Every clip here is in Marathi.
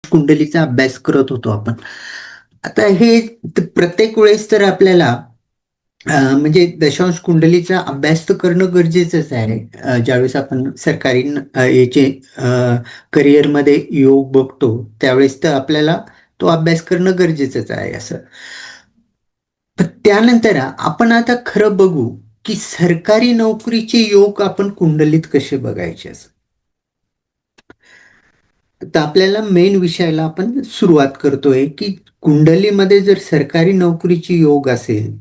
कुंडलीचा अभ्यास करत होतो आपण. आता हे प्रत्येक वेळेस तर आपल्याला म्हणजे दशांश कुंडलीचा अभ्यास तर करणं गरजेचंच आहे. ज्यावेळेस आपण सरकारी याचे करिअरमध्ये योग बघतो त्यावेळेस तर आपल्याला तो अभ्यास करणं गरजेचंच आहे असं. पण त्यानंतर आपण आता खरं बघू की सरकारी नोकरीचे योग आपण कुंडलीत कसे बघायचे असं. तर आपल्याला मेन विषयाला आपण सुरुवात करतोय की कुंडलीमध्ये जर सरकारी नोकरीची योग असेल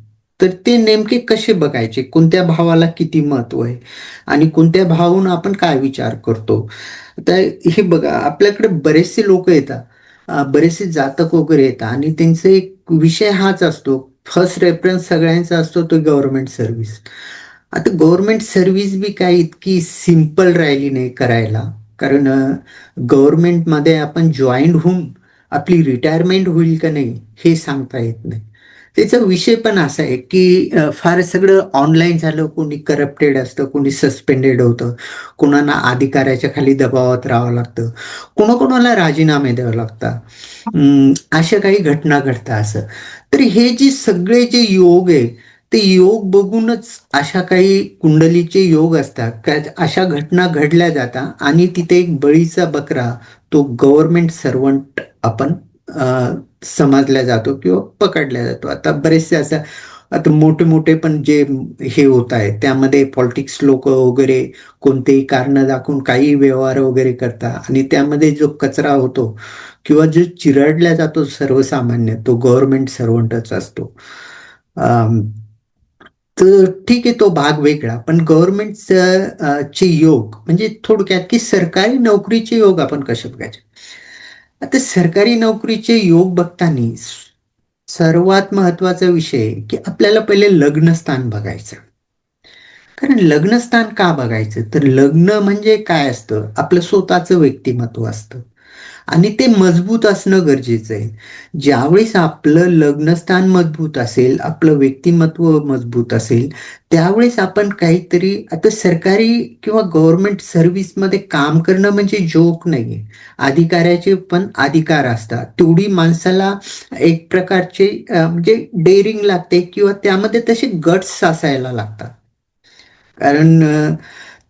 तर ते नेमके कसे बघायचे, कोणत्या भावाला किती महत्व आहे आणि कोणत्या भावावरून आपण काय विचार करतो. आता हे बघा, आपल्याकडे बरेचसे लोक येतात, बरेचसे जातक वगैरे येतात आणि त्यांचा एक विषय हाच असतो, फर्स्ट रेफरन्स सगळ्यांचा असतो तो गव्हर्नमेंट सर्व्हिस. आता गव्हर्नमेंट सर्व्हिस बी काही इतकी सिंपल राहिली नाही करायला. कारण गव्हर्नमेंटमध्ये आपण जॉईंट होऊन आपली रिटायरमेंट होईल का नाही हे सांगता येत नाही. त्याचा विषय पण असा आहे की फार सगळं ऑनलाईन झालं, कोणी करप्टेड असतं, कोणी सस्पेंडेड होतं, कोणाला अधिकाऱ्याच्या खाली दबावात राहावं लागतं, कोणाकोणाला राजीनामे द्यावे लागतात. अशा काही घटना घडतात असं. तर हे जे सगळे जे योग आहे ते योग बघूनच अशा काही कुंडलीचे योग असतात का अशा घटना घडल्या जातात आणि तिथे एक बळीचा बकरा तो गव्हर्नमेंट सर्वंट आपण समजला जातो किंवा पकडला जातो. आता बरेचसे असं, आता मोठे मोठे पण जे हे होत आहे त्यामध्ये पॉलिटिक्स लोक वगैरे कोणतेही कारण दाखवून काही व्यवहार वगैरे करतात आणि त्यामध्ये जो कचरा होतो किंवा जो चिरडला जातो सर्वसामान्य तो गव्हर्नमेंट सर्वंटच असतो. तर ठीक आहे, तो भाग वेगळा. पण गव्हर्नमेंटचं चे योग म्हणजे थोडक्यात की सरकारी नोकरीचे योग आपण कसे बघायचे. आता सरकारी नोकरीचे योग बघताना सर्वात महत्वाचा विषय की आपल्याला पहिले लग्नस्थान बघायचं. कारण लग्नस्थान का बघायचं, तर लग्न म्हणजे काय असतं, आपलं स्वतःचं व्यक्तिमत्व असतं आणि ते मजबूत असणं गरजेचं आहे. ज्यावेळेस आपलं लग्नस्थान मजबूत असेल, आपलं व्यक्तिमत्व मजबूत असेल, त्यावेळेस आपण काहीतरी, आता सरकारी किंवा गव्हर्नमेंट सर्व्हिसमध्ये काम करणं म्हणजे जोक नाहीये. अधिकाऱ्याचे पण अधिकार असतात. तेवढी माणसाला एक प्रकारचे म्हणजे डेअरिंग लागते किंवा त्यामध्ये तसे गट्स असायला लागतात. कारण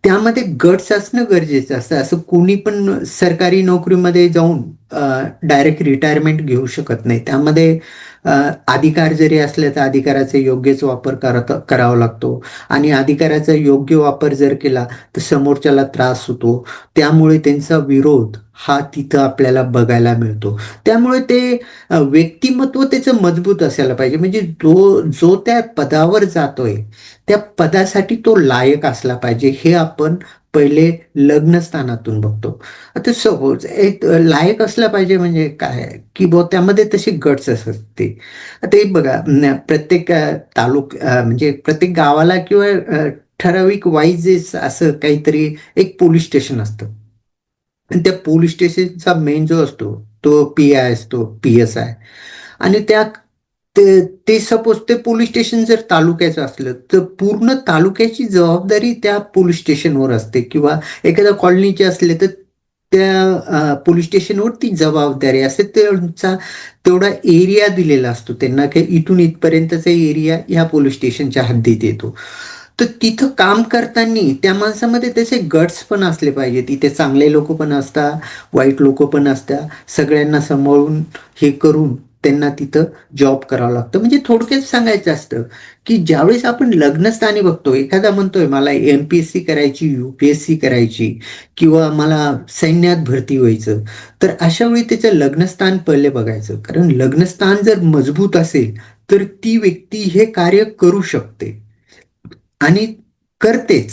त्यामध्ये गट्स असणं गरजेचं असतं. असं कोणी पण सरकारी नोकरीमध्ये जाऊन डायरेक्ट रिटायरमेंट घेऊ शकत नाही. त्यामध्ये अ, अधिकार जरी असले तर अधिकाराचा योग्यच वापर करावा लागतो आणि अधिकाराचा योग्य वापर जर केला तर समोरच्याला त्रास होतो. त्यामुळे त्यांचा विरोध हा तिथं आपल्याला बघायला मिळतो. त्यामुळे ते व्यक्तिमत्व त्याचं मजबूत असायला पाहिजे. म्हणजे जो जो त्या पदावर जातोय त्या पदासाठी तो लायक असला पाहिजे, हे आपण पहिले लग्नस्थानातून बघतो. आता सपोज एक लायक असला पाहिजे म्हणजे काय, की बुवा त्यामध्ये तसे गट्स असते. आता एक बघा, प्रत्येक म्हणजे प्रत्येक गावाला किंवा ठराविक वाईजेस असं काहीतरी एक पोलीस स्टेशन असतं. आणि त्या पोलीस स्टेशनचा मेन जो असतो तो पी-आय असतो, पी-एस-आय. आणि ते सपोज ते पोलीस स्टेशन जर तालुक्याचं असलं तर पूर्ण तालुक्याची जबाबदारी त्या पोलीस स्टेशनवर असते किंवा एखाद्या कॉलनीचे असले तर त्या पोलीस स्टेशनवर ती जबाबदारी असते. त्यांचा तेवढा एरिया दिलेला असतो त्यांना, की इथून इथपर्यंतचा एरिया ह्या पोलीस स्टेशनच्या हद्दीत येतो. तर तिथं काम करताना त्या माणसामध्ये त्याचे गट्स पण असले पाहिजे. तिथे चांगले लोक पण असतात, वाईट लोक पण असतात. सगळ्यांना सांभाळून हे करून त्यांना तिथं जॉब करावं लागतं. म्हणजे थोडक्यात सांगायचं असतं, की ज्यावेळेस आपण लग्नस्थानी बघतो, एखादा म्हणतोय मला एम-पी-एस-सी करायची, यू-पी-एस-सी करायची किंवा मला सैन्यात भरती व्हायचं, तर अशा वेळी त्याचं लग्नस्थान पहिले बघायचं. कारण लग्नस्थान जर मजबूत असेल, तर ती व्यक्ती हे कार्य करू शकते. आणि करतेच,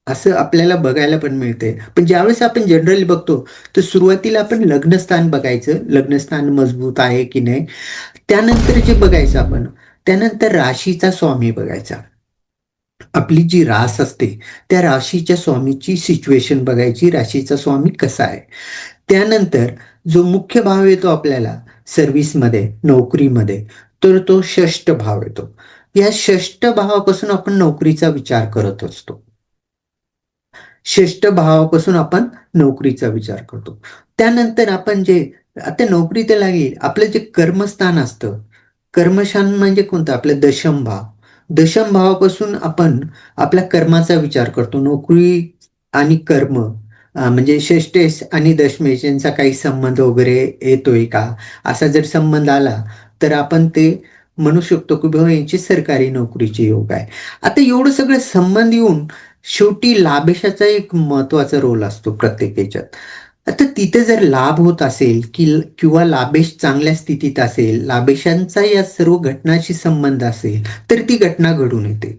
असं आपल्याला बघायला पण मिळते. पण ज्यावेळेस आपण जनरली बघतो, तर सुरुवातीला आपण लग्नस्थान बघायचं, लग्नस्थान मजबूत आहे की नाही. त्यानंतर जे बघायचं आपण, त्यानंतर राशीचा स्वामी बघायचा. आपली जी रास असते, त्या राशीच्या स्वामीची सिच्युएशन बघायची, राशीचा स्वामी कसा आहे. त्यानंतर जो मुख्य भाव येतो आपल्याला सर्व्हिसमध्ये, नोकरीमध्ये, तर तो षष्ठ भाव येतो. या षष्ठ भावापासून आपण नोकरीचा विचार करत असतो. षष्ठ भावापासून आपण नोकरीचा विचार करतो. त्यानंतर आपण जे आता नोकरी तर लागेल. आपलं जे कर्मस्थान असतं, कर्मस्थान म्हणजे कोणतं? आपलं दशम भाव. दशम भावापासून आपण आपल्या कर्माचा विचार करतो. नोकरी आणि कर्म म्हणजे षष्टेश आणि दशमेश यांचा काही संबंध वगैरे येतोय का? असा जर संबंध आला, तर आपण ते म्हणू शकतो, की बाबा यांची सरकारी नोकरीचे योग आहे. आता एवढं सगळं संबंध येऊन शेवटी लाभेशाचा एक महत्त्वाचा रोल असतो प्रत्येक ह्याच्यात. आता तिथे जर लाभ होत असेल किंवा लाभेश चांगल्या स्थितीत असेल, लाभेशांचा या सर्व घटनांशी संबंध असेल, तर ती घटना घडून येते.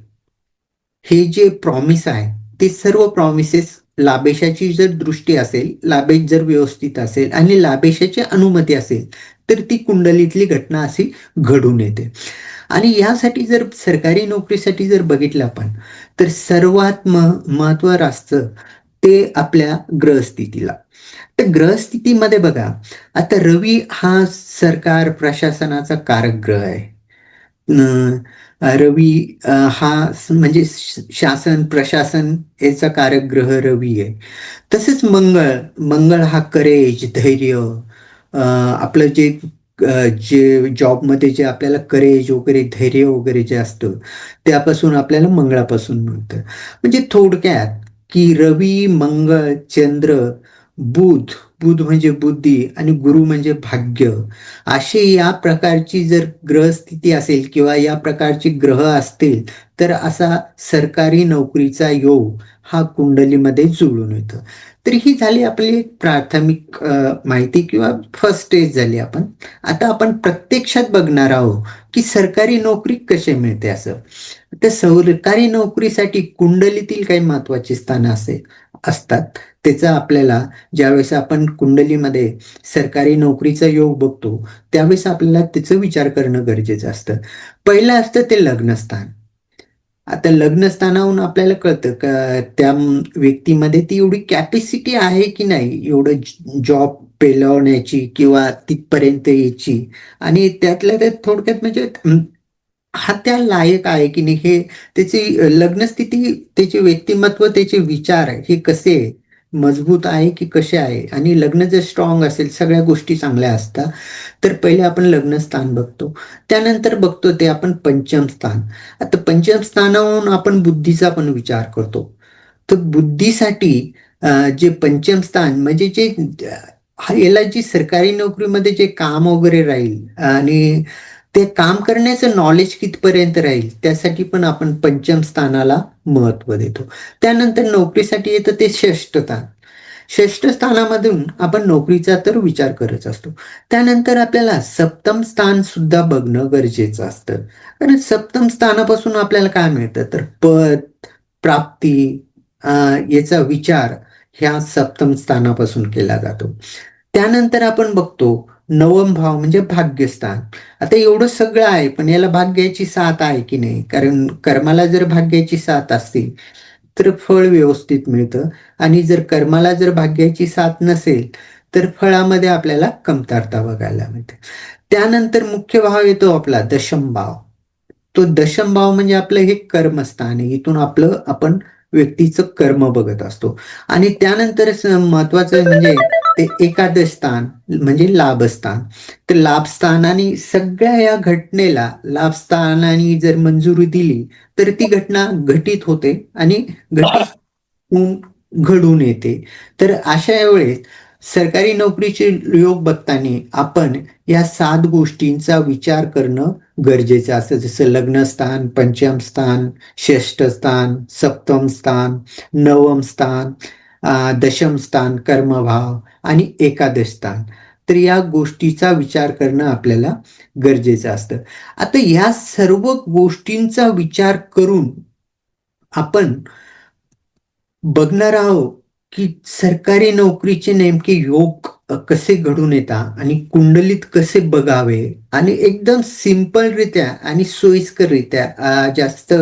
हे जे प्रॉमिस आहे, ते सर्व प्रॉमिसेस लाभेशाची जर दृष्टी असेल, लाभेश जर व्यवस्थित असेल आणि लाभेशाची अनुमती असेल, तर ती कुंडलीतली घटना अशी घडून येते. आणि यासाठी जर सरकारी नोकरीसाठी जर बघितलं आपण, तर सर्वात महत्त्व असतं ते आपल्या ग्रहस्थितीला. तर ग्रहस्थितीमध्ये बघा, आता रवी हा सरकार प्रशासनाचा कारक ग्रह आहे. रवी हा म्हणजे शासन, प्रशासन याचा कारक ग्रह रवी आहे. तसेच मंगळ हा करेज, धैर्य आपलं जे जॉबमध्ये जे आपल्याला करेज वगैरे, धैर्य वगैरे जे असतं, त्यापासून आपल्याला मंगळापासून मिळतं. म्हणजे थोडक्यात, की रवी, मंगळ, चंद्र, बुध, बुध म्हणजे बुद्धी आणि गुरु म्हणजे भाग्य. अशी या प्रकारची जर ग्रहस्थिती असेल किंवा या प्रकारची ग्रह असतील, तर असा सरकारी नोकरीचा योग हा कुंडलीमध्ये जुळून येतो. तर ही झाली आपली एक प्राथमिक माहिती किंवा फर्स्ट स्टेज झाली आपण. आता आपण प्रत्यक्षात बघणार आहोत, की सरकारी नोकरी कशी मिळते असं. तर सरकारी नोकरीसाठी कुंडलीतील काही महत्त्वाची स्थानं असतात. त्याचं आपल्याला ज्यावेळेस आपण कुंडलीमध्ये सरकारी नोकरीचा योग बघतो, त्यावेळेस आपल्याला त्याचा विचार करणं गरजेचं असतं. पहिलं असतं ते लग्नस्थान. आता लग्नस्थानावरून आपल्याला कळतं का त्या व्यक्तीमध्ये ती एवढी कॅपॅसिटी आहे की नाही, एवढं जॉब पेलवण्याची किंवा तिथपर्यंत यायची आणि त्यातल्या त्यात थोडक्यात म्हणजे हा त्या लायक आहे की नाही हे त्याची लग्नस्थिती, त्याचे व्यक्तिमत्व, त्याचे विचार हे कसे आहे, मजबूत आहे की कसे आहे आणि लग्न जर स्ट्राँग असेल, सगळ्या गोष्टी चांगल्या असतात, तर पहिले आपण लग्नस्थान बघतो. त्यानंतर बघतो ते आपण पंचम स्थान. आता पंचम स्थानावरून आपण बुद्धीचा पण विचार करतो. तर बुद्धीसाठी जे पंचम स्थान म्हणजे जे याला जी सरकारी नोकरीमध्ये जे काम वगैरे राहील आणि ते काम करण्याचं नॉलेज कितपर्यंत राहील, त्यासाठी पण आपण पंचम स्थानाला महत्त्व देतो. त्यानंतर नोकरीसाठी येतं ते षष्ठ स्थान. षष्ठ स्थानामधून आपण नोकरीचा तर विचार करत असतो. त्यानंतर आपल्याला सप्तम स्थान सुद्धा बघणं गरजेचं असतं. कारण सप्तम स्थानापासून आपल्याला काय मिळतं, तर पद, प्राप्ती अ, याचा विचार ह्या सप्तम स्थानापासून केला जातो. त्यानंतर आपण बघतो नवम भाव म्हणजे भाग्यस्थान. आता एवढं सगळं आहे, पण याला भाग्याची साथ आहे की नाही? कारण कर्माला जर भाग्याची साथ असते, तर फळ व्यवस्थित मिळतं आणि जर कर्माला जर भाग्याची साथ नसेल, तर फळामध्ये आपल्याला कमतरता बघायला मिळते. त्यानंतर मुख्य भाव येतो आपला दशम भाव. तो दशम भाव म्हणजे आपलं हे कर्मस्थान आहे. इथून आपलं आपण व्यक्तीचं कर्म बघत असतो आणि त्यानंतर महत्वाचं म्हणजे ते एकादश स्थान म्हणजे लाभस्थान. तर लाभस्थानाने सगळ्या या घटनेला लाभस्थानाने जर मंजुरी दिली, तर ती घटना घटित होते आणि घटित होऊन घडून येते. तर अशा वेळेस सरकारी नोकरीचे योग बघताना आपण या 7 गोष्टींचा विचार करणं गरजेचं असतं. जसं लग्नस्थान, पंचम स्थान, षष्ठ स्थान, सप्तम स्थान, नवम स्थान, दशम स्थान, कर्मभाव आणि एकादश स्थान. तर या गोष्टीचा विचार करणं आपल्याला गरजेचं असतं. आता या सर्व गोष्टींचा विचार करून आपण बघणार आहोत, की सरकारी नोकरीचे नेमके योग कसे घडून येतात आणि कुंडलीत कसे बघावे आणि एकदम सिंपलरित्या आणि सोयीस्कररित्या जास्त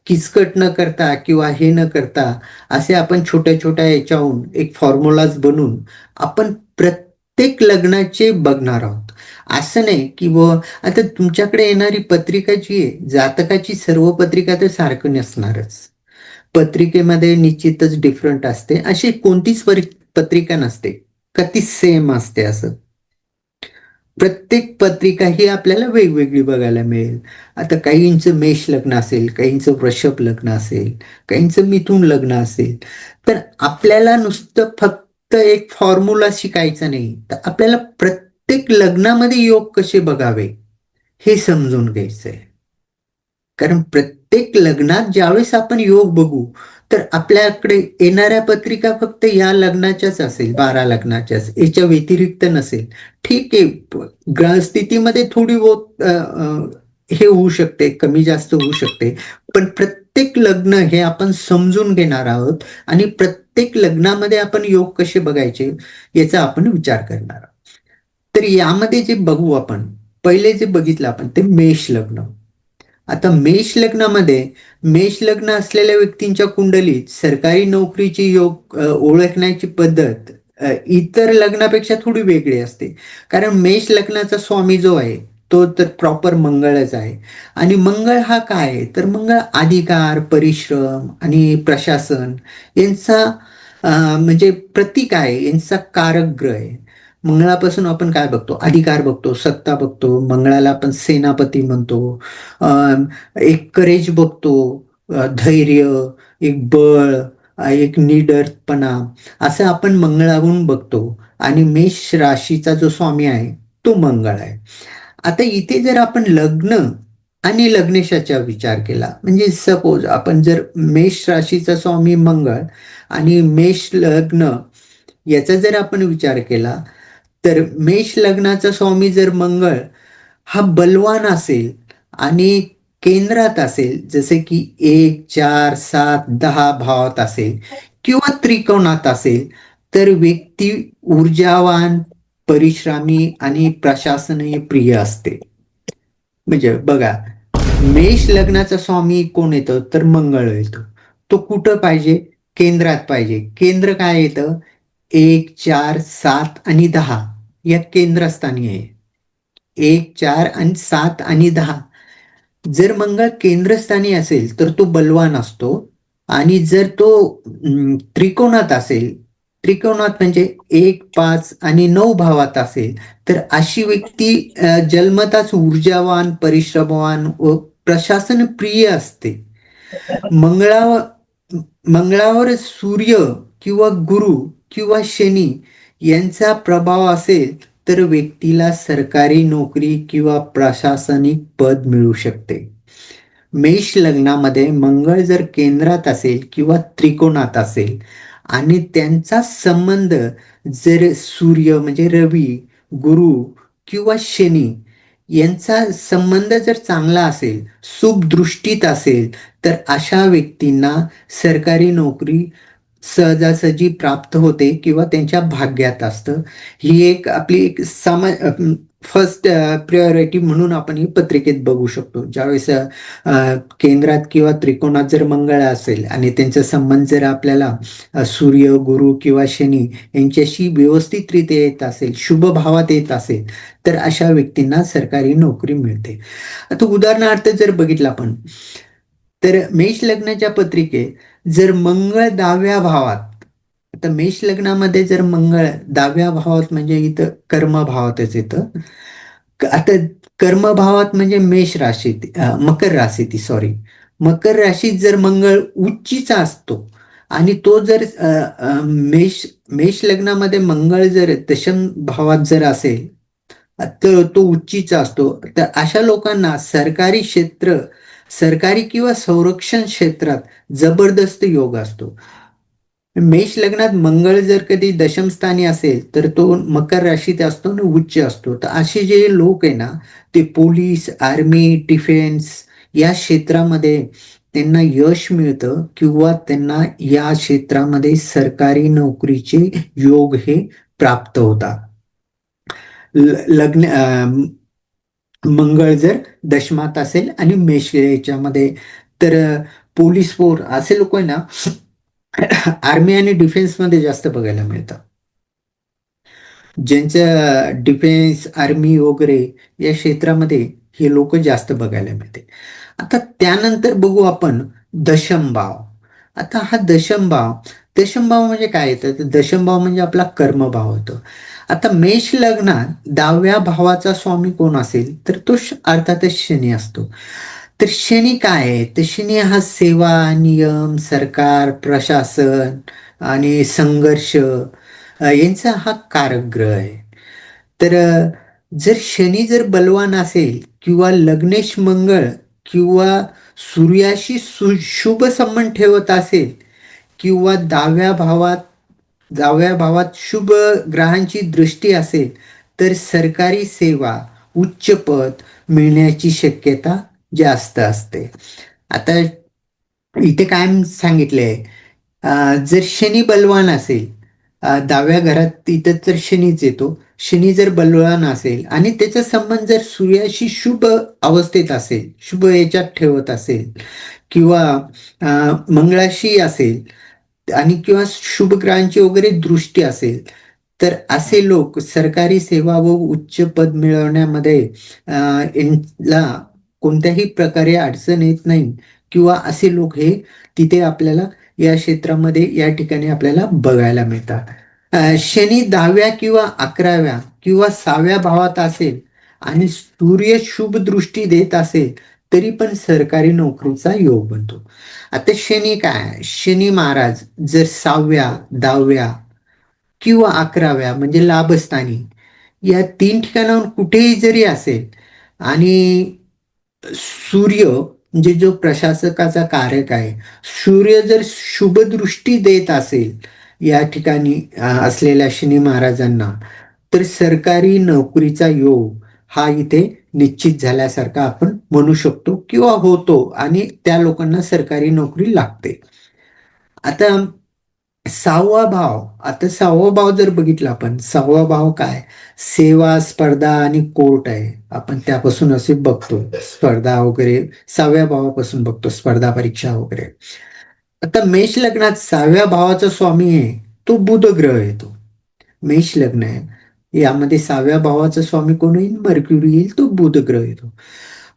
किचकट न करता किंवा हे न करता असे आपण छोट्या-छोट्या याच्याहून एक फॉर्म्युलाज बनवून आपण प्रत्येक लग्नाचे बघणार आहोत. असं नाही, की आता तुमच्याकडे येणारी पत्रिका जी आहे, जातकाची सर्व पत्रिका तर सारखं नसणारच. पत्रिकेमध्ये निश्चितच डिफरंट असते. अशी कोणतीच पत्रिका नसते, का ती सेम असते असं. प्रत्येक पत्रिका ही आपल्याला वेगवेगळी बघायला मिळेल. आता काहींचं मेष लग्न असेल, काहींचं वृषभ लग्न असेल, काहींचं मिथुन लग्न असेल. तर आपल्याला नुसतं फक्त एक फॉर्म्युला शिकायचा नाही, तर आपल्याला प्रत्येक लग्नामध्ये योग कसे बघावे हे समजून घ्यायचंय. कारण प्रत्येक लग्नात ज्यावेळेस आपण योग बघू, तर आपल्याकडे येणाऱ्या पत्रिका फक्त या लग्नाच्याच असेल, 12 लग्नाच्याच, याच्या व्यतिरिक्त नसेल. ठीक आहे, ग्रहस्थितीमध्ये थोडी बहुत हे होऊ शकते, कमी जास्त होऊ शकते. पण प्रत्येक लग्न हे आपण समजून घेणार आहोत आणि प्रत्येक लग्नामध्ये आपण योग कसे बघायचे याचा आपण विचार करणार आहोत. तर यामध्ये जे बघू आपण, पहिले जे बघितलं आपण ते मेष लग्न. आता मेष लग्नामध्ये, मेष लग्न असलेल्या व्यक्तींच्या कुंडलीत सरकारी नोकरीची योग ओळखण्याची पद्धत इतर लग्नापेक्षा थोडी वेगळी असते. कारण मेष लग्नाचा स्वामी जो आहे तो तर प्रॉपर मंगळच आहे. आणि मंगळ हा काय आहे, तर मंगळ अधिकार, परिश्रम आणि प्रशासन यांचा म्हणजे प्रतीक आहे, यांचा कारक ग्रह आहे. मंगळापासून आपण काय बघतो, अधिकार बघतो, सत्ता बघतो, मंगळाला आपण सेनापती म्हणतो. एक करेज बघतो, धैर्य, एक बळ, एक निडरपणा, असं आपण मंगळाहून बघतो. आणि मेष राशीचा जो स्वामी आहे तो मंगळ आहे. आता इथे जर आपण लग्न आणि लग्नेशाचा विचार केला, म्हणजे सपोज आपण जर मेष राशीचा स्वामी मंगळ आणि मेष लग्न याचा जर आपण विचार केला, तर मेष लग्नाचा स्वामी जर मंगळ हा बलवान असेल आणि केंद्रात असेल, जसे की 1, 4, 7, 10 भावात असेल किंवा त्रिकोणात असेल, तर व्यक्ती ऊर्जावान, परिश्रमी आणि प्रशासनीय प्रिय असते. म्हणजे बघा, मेष लग्नाचा स्वामी कोण येतो, तर मंगळ येतो. तो कुठं पाहिजे, केंद्रात पाहिजे. केंद्र काय येतं, 1, 4, 7 आणि 10 या केंद्रस्थानी आहे. 1, 4 आणि 7 आणि 10. जर मंगळ केंद्रस्थानी असेल तर तो बलवान असतो. आणि जर तो त्रिकोणात असेल, त्रिकोणात म्हणजे 1, 5 आणि 9 भावात असेल, तर अशी व्यक्ती जन्मताच ऊर्जावान, परिश्रमवान व प्रशासन प्रिय असते. मंगळावर मंगळावर सूर्य किंवा गुरु किंवा शनी यांचा प्रभाव असेल, तर व्यक्तीला सरकारी नोकरी किंवा प्रशासनिक पद मिळू शकते. मेष लग्नामध्ये मंगळ जर केंद्रात असेल किंवा त्रिकोणात असेल आणि त्यांचा संबंध जर सूर्य म्हणजे रवी, गुरु किंवा शनी यांचा संबंध जर चांगला असेल, शुभ दृष्टीत असेल, तर अशा व्यक्तींना सरकारी नोकरी सहजासहजी प्राप्त होते किंवा त्यांच्या भाग्यात असतं. ही एक आपली एक फर्स्ट प्रायोरिटी म्हणून आपण ही पत्रिकेत बघू शकतो. ज्यावेळेस केंद्रात किंवा त्रिकोणात जर मंगळ असेल आणि त्यांचा संबंध जर आपल्याला सूर्य, गुरु किंवा शनी यांच्याशी व्यवस्थितरित्या येत असेल, शुभ भावात येत असेल, तर अशा व्यक्तींना सरकारी नोकरी मिळते. आता उदाहरणार्थ जर बघितलं आपण, तर मेष लग्नाच्या पत्रिकेत जर मंगळ 10व्या भावात, आता मेष लग्नामध्ये जर मंगळ 10व्या भावात म्हणजे इथं कर्म भावातच येतं. आता कर्म भावात म्हणजे मेष राशीत, मकर राशीत, सॉरी, मकर राशीत जर मंगळ उच्चीचा असतो आणि तो जर मेष मेष लग्नामध्ये मंगळ जर दशम भावात जर असेल, तर तो उच्चीचा असतो. तर अशा लोकांना सरकारी क्षेत्र, सरकारी किंवा संरक्षण क्षेत्रात जबरदस्त योग असतो. मेष लग्नात मंगळ जर कधी दशम स्थानी असेल, तर तो मकर राशीत असतो आणि उच्च असतो. तर असे जे लोक आहे ना, ते पोलीस, आर्मी, डिफेन्स या क्षेत्रामध्ये त्यांना यश मिळतं किंवा त्यांना या क्षेत्रामध्ये सरकारी नोकरीचे योग हे प्राप्त होतात. लग्न मंगळ जर दशमात असेल आणि मेष याच्यामध्ये, तर पोलीस फोर्स असे लोक आहे ना, आर्मी आणि डिफेन्स मध्ये जास्त बघायला मिळतं. ज्यांचं डिफेन्स, आर्मी वगैरे या क्षेत्रामध्ये हे लोक जास्त बघायला मिळते. आता त्यानंतर बघू आपण दशम भाव. आता हा दशम भाव, दशमभाव म्हणजे काय येतं? तर दशमभाव म्हणजे आपला कर्मभाव होतो. आता मेष लग्नात 10व्या भावाचा स्वामी कोण असेल? तर तो अर्थातच शनी असतो. तर शनी काय आहे? तर शनी हा सेवा, नियम, सरकार, प्रशासन आणि संघर्ष यांचा हा कारक ग्रह आहे. तर जर शनी जर बलवान असेल किंवा लग्नेश मंगळ किंवा सूर्याशी शुभ संबंध ठेवत असेल किंवा 10व्या भावात शुभ ग्रहांची दृष्टी असेल, तर सरकारी सेवा, उच्च पद मिळण्याची शक्यता जास्त असते. आता इथे काय सांगितलंय, जर शनी बलवान असेल, 10व्या घरात तिथं तर शनीच येतो. शनी जर बलवान असेल आणि त्याचा संबंध जर सूर्याशी शुभ अवस्थेत असेल, शुभ याच्यात ठेवत असेल किंवा मंगळाशी असेल आणि किंवा शुभ ग्रहांची वगैरे दृष्टी असेल, तर असे लोक सरकारी सेवा व उच्च पद मिळवण्यामध्ये यांना कोणत्याही प्रकारे अडचण येत नाही किंवा असे लोक हे तिथे आपल्याला या क्षेत्रामध्ये या ठिकाणी आपल्याला बघायला मिळतात. शनी 10व्या किंवा 11व्या किंवा 6व्या भावात असेल आणि सूर्य शुभ दृष्टी देत असेल तरी पण सरकारी नोकरीचा योग बनतो. आता शनी काय? शनी महाराज जर 6व्या, 10व्या किंवा 11व्या म्हणजे लाभस्थानी या 3 ठिकाणाहून कुठेही जरी असेल आणि सूर्य म्हणजे जो प्रशासकाचा कारक आहे, सूर्य जर शुभ दृष्टी देत असेल या ठिकाणी असलेल्या शनी महाराजांना, तर सरकारी नोकरीचा योग हा इथे निश्चित झाल्यासारखा आपण म्हणू शकतो किंवा होतो आणि त्या लोकांना सरकारी नोकरी लागते. आता 6वा भाव, आता 6वा भाव जर बघितला आपण, 6वा भाव काय? सेवा, स्पर्धा आणि कोर्ट आहे. आपण त्यापासून असे बघतो. स्पर्धा वगैरे 6व्या भावापासून बघतो, स्पर्धा परीक्षा वगैरे. आता मेष लग्नात 6व्या भावाचा स्वामी आहे, तो बुध ग्रह येतो. मेष लग्न आहे. यामध्ये 6व्या भावाचा स्वामी कोण येईल? मर्क्युरी येईल, तो बुध ग्रह येतो.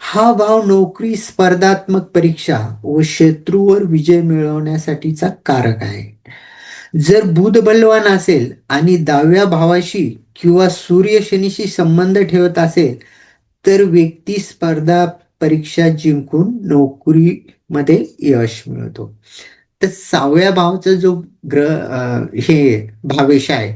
हा भाव नोकरी, स्पर्धात्मक परीक्षा व शत्रूवर विजय मिळवण्यासाठीचा कारक आहे. जर बुध बलवान असेल आणि 10व्या भावाशी किंवा सूर्य शनीशी संबंध ठेवत असेल, तर व्यक्ती स्पर्धा परीक्षा जिंकून नोकरीमध्ये यश मिळतो. तर 6व्या भावाचा जो ग्रह हे भावेश आहे,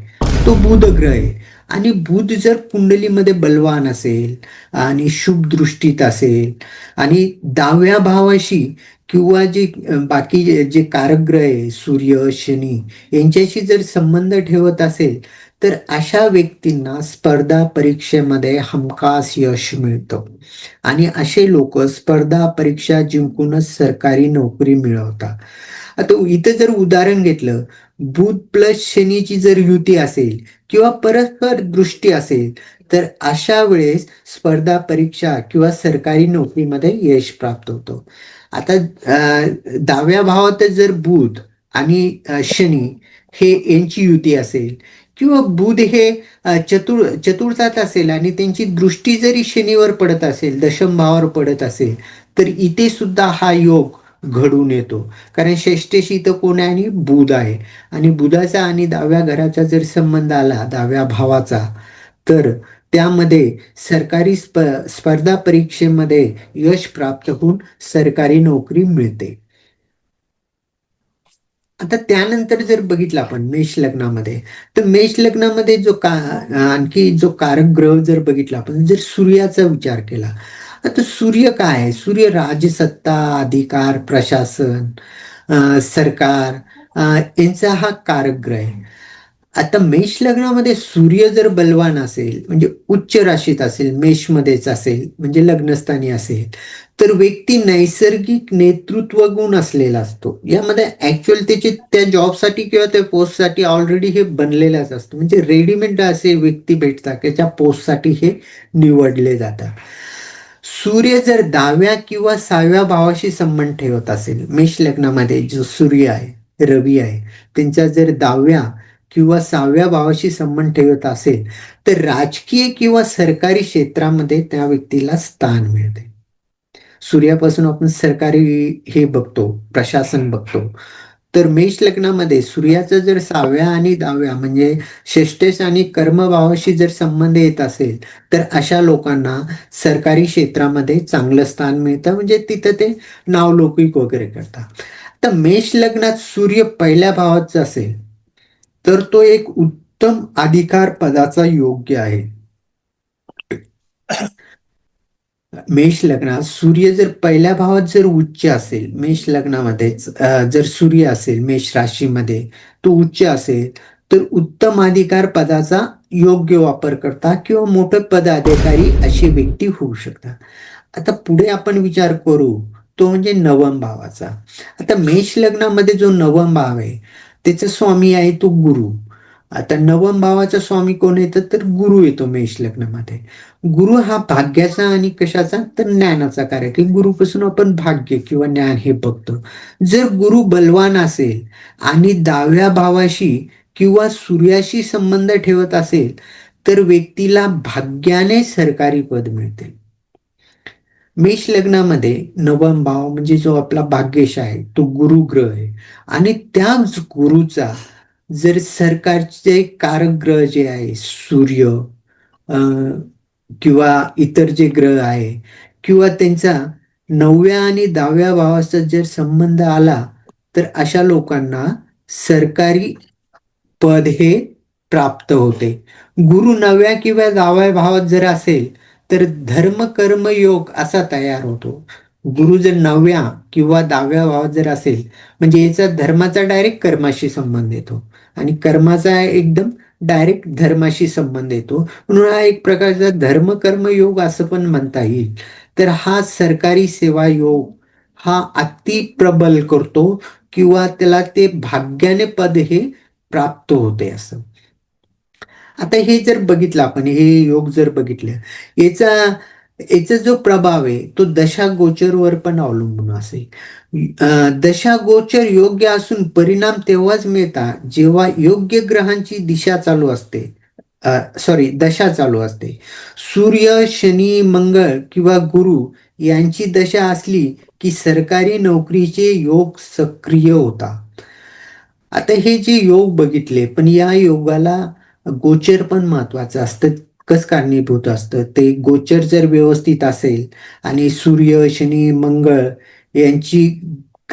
तो बुध ग्रह आहे आणि बुध जर कुंडलीमध्ये बलवान असेल आणि शुभ दृष्टीत असेल आणि 10व्या भावाशी किंवा जे बाकी जे कारक ग्रह आहे, सूर्य, शनी यांच्याशी जर संबंध ठेवत असेल, तर अशा व्यक्तींना स्पर्धा परीक्षेमध्ये हमखास यश मिळतं आणि असे लोक स्पर्धा परीक्षा जिंकूनच सरकारी नोकरी मिळवतात. आता इथं जर उदाहरण घेतलं, बुध प्लस शनीची जर युती असेल किंवा परस्पर दृष्टी असेल, तर अशा वेळेस स्पर्धा परीक्षा किंवा सरकारी नोकरीमध्ये यश प्राप्त होतं. आता 10व्या भावात जर बुध आणि शनी हे यांची युती असेल किंवा बुध हे चतुर्थात असेल आणि त्यांची दृष्टी जरी शनीवर पडत असेल, दशम भावावर पडत असेल, तर इथे सुद्धा हा योग घडून येतो. कारण षष्ठेशी इथं कोण आहे? आणि बुध आहे आणि बुधाचा आणि 10व्या घराचा जर संबंध आला, 10व्या भावाचा, तर त्यामध्ये सरकारी स्पर्धा परीक्षेमध्ये यश प्राप्त होऊन सरकारी नोकरी मिळते. आता त्यानंतर जर बघितलं आपण मेष लग्नामध्ये, तर मेष लग्नामध्ये आणखी जो कारक ग्रह जर बघितला आपण, जर सूर्याचा विचार केला, आता सूर्य काय आहे? सूर्य राजसत्ता, अधिकार, प्रशासन, सरकार यांचा हा कारक ग्रह आहे. आता मेष लग्नामध्ये सूर्य जर बलवान असेल म्हणजे उच्च राशीत असेल, मेषमध्येच असेल म्हणजे लग्नस्थानी असेल, तर व्यक्ती नैसर्गिक नेतृत्व गुण असलेला असतो. यामध्ये ऍक्च्युअल त्याचे त्या जॉबसाठी किंवा त्या पोस्टसाठी ऑलरेडी हे बनलेलंच असतं. म्हणजे रेडीमेड असे व्यक्ती भेटतात त्याच्या पोस्टसाठी हे निवडले जातात. सूर्य जर 10व्या किंवा 6व्या भावाशी संबंध ठेवत असेल, मेष लग्नामध्ये जो सूर्य आहे, रवी आहे, त्यांच्या जर 10व्या किंवा 6व्या भावाशी संबंध ठेवत असेल, तर राजकीय किंवा सरकारी क्षेत्रामध्ये त्या व्यक्तीला स्थान मिळते. सूर्यापासून आपण सरकारी हे बघतो, प्रशासन बघतो. तर मेष लग्नामध्ये सूर्याचं जर 6व्या आणि 10व्या म्हणजे षष्टेश आणि कर्मभावाशी जर संबंध येत असेल, तर अशा लोकांना सरकारी क्षेत्रामध्ये चांगलं स्थान मिळतं, म्हणजे तिथं ते नावलौकिक वगैरे करतात. तर मेष लग्नात सूर्य पहिल्या भावाचा असेल, तर तो एक उत्तम अधिकार पदाचा योग्य आहे. मेष लग्नात सूर्य जर पहिल्या भावात जर उच्च असेल, मेष लग्नामध्येच जर सूर्य असेल मेष राशीमध्ये, तो उच्च असेल, तर उत्तम अधिकार पदाचा योग्य वापर करता किंवा मोठे पदाधिकारी अशी व्यक्ती होऊ शकतात. आता पुढे आपण विचार करू, तो म्हणजे नवम भावाचा. आता मेष लग्नामध्ये जो नवम भाव आहे, त्याचा स्वामी आहे तो गुरु. आता नवम भावाचा स्वामी कोण येतं, तर गुरु येतो मेष लग्नामध्ये. गुरु हा भाग्याचा आणि कशाचा, तर ज्ञानाचा कारक आहे. गुरुपासून आपण भाग्य किंवा ज्ञान हे बघतो. जर गुरु बलवान असेल आणि 10व्या भावाशी किंवा सूर्याशी संबंध ठेवत असेल, तर व्यक्तीला भाग्याने सरकारी पद मिळते. मेष लग्नामध्ये नवम भाव म्हणजे जो आपला भाग्येश आहे, तो गुरु ग्रह आहे. आणि त्याच गुरुचा जर सरकारचे कारक ग्रह जे आहे सूर्य, अ, किंवा इतर जे ग्रह आहे, किंवा त्यांचा 9व्या आणि 10व्या भावाचा जर संबंध आला, तर अशा लोकांना सरकारी पद हे प्राप्त होते. गुरु 9व्या किंवा 10व्या भावात जर असेल, तर धर्म कर्म योग असा तयार होतो. गुरु जर 9व्या किंवा 10व्या भावात जर असेल, म्हणजे याचा धर्माचा डायरेक्ट कर्माशी संबंध येतो आणि कर्माचा एकदम डायरेक्ट धर्माशी संबंध येतो. म्हणून हा एक प्रकारचा धर्म कर्म योग असं पण म्हणता येईल. तर हा सरकारी सेवा योग हा अति प्रबल करतो किंवा त्याला ते भाग्याने पद हे प्राप्त होते असं. आता हे जर बघितलं आपण, हे योग जर बघितले, याचा याचा जो प्रभाव आहे तो दशा गोचरवर पण अवलंबून असेल. दशा गोचर योग्य असून परिणाम तेव्हाच मिळतात जेव्हा योग्य ग्रहांची दिशा चालू असते, सॉरी दशा चालू असते. सूर्य शनी मंगळ किंवा गुरु यांची दशा असली की सरकारी नोकरीचे योग सक्रिय होतात. आता हे जे योग बघितले, पण या योगाला गोचर पण महत्वाचं असतं. कस कारणीभूत असतं ते, गोचर जर व्यवस्थित असेल आणि सूर्य शनी मंगळ यांची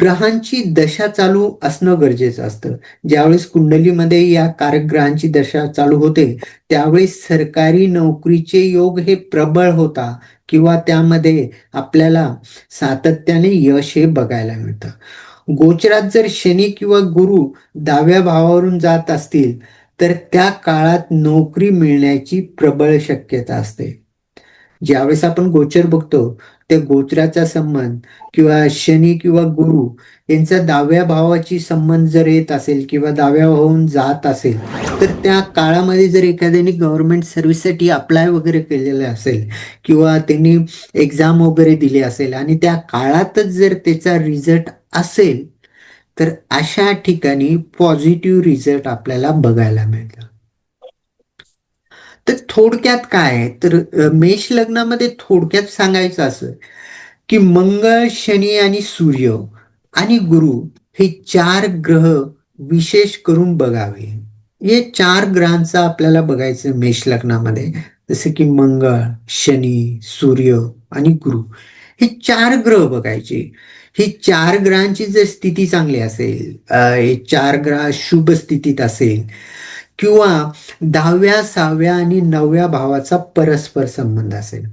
ग्रहांची दशा चालू असणं गरजेचं असतं. ज्यावेळेस कुंडलीमध्ये या कारक ग्रहांची दशा चालू होते, त्यावेळेस सरकारी नोकरीचे योग हे प्रबळ होता किंवा त्यामध्ये आपल्याला सातत्याने यश हे बघायला मिळतं. गोचरात जर शनी किंवा गुरु 10व्या भावावरून जात असतील, तर त्या काळात नोकरी मिळण्याची प्रबळ शक्यता असते. ज्यावेळेस आपण गोचर बघतो, त्या गोचराचा संबंध किंवा शनी किंवा गुरु यांचा 10व्या भावाची संबंध जर येत असेल किंवा 10व्या भावाहून जात असेल, तर त्या काळामध्ये जर एखाद्याने गव्हर्नमेंट सर्व्हिससाठी अप्लाय वगैरे केलेलं असेल किंवा त्यांनी एक्झाम वगैरे दिली असेल आणि त्या काळातच जर त्याचा रिझल्ट असेल, तर अशा ठिकाणी पॉझिटिव्ह रिझल्ट आपल्याला बघायला मिळतात. तर थोडक्यात काय आहे, तर मेष लग्नामध्ये थोडक्यात सांगायचं असं, की मंगळ शनी आणि सूर्य आणि गुरु हे 4 ग्रह विशेष करून बघावे. हे 4 ग्रहांचं आपल्याला बघायचं मेष लग्नामध्ये. जसे की मंगळ, शनी, सूर्य आणि गुरु हे 4 ग्रह बघायचे. ही 4 ग्रहांची जर स्थिती चांगली असेल, हे 4 ग्रह शुभ स्थितीत असेल किंवा 10व्या 6व्या आणि 9व्या भावाचा परस्पर संबंध असेल,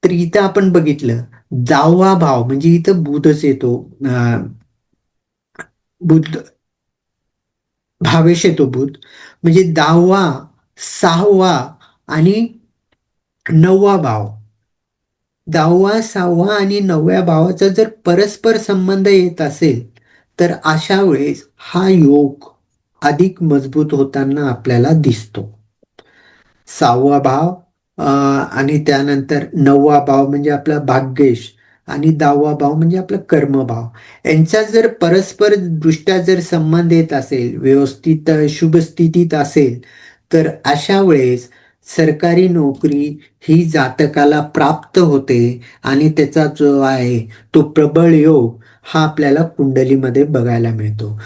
तर इथं आपण बघितलं 10वा भाव म्हणजे इथं बुधच येतो. बुध भावेश येतो बुध, म्हणजे 10वा 6वा आणि 9वा भाव, 10वा 6वा आणि 9व्या भावाचा जर परस्पर संबंध येत असेल, तर अशा वेळेस हा योग अधिक मजबूत होताना आपल्याला दिसतो. 6वा भाव, आणि त्यानंतर 9वा भाव म्हणजे आपला भाग्येश आणि 10वा भाव म्हणजे आपला कर्मभाव, यांचा जर परस्पर दृष्ट्या जर संबंध येत असेल, व्यवस्थित शुभ स्थितीत असेल, तर अशा वेळेस सरकारी नोकरी ही जातकाला प्राप्त होते आणि त्याचा जो आहे तो प्रबळ योग हा आपल्याला कुंडलीमध्ये बघायला मिळतो.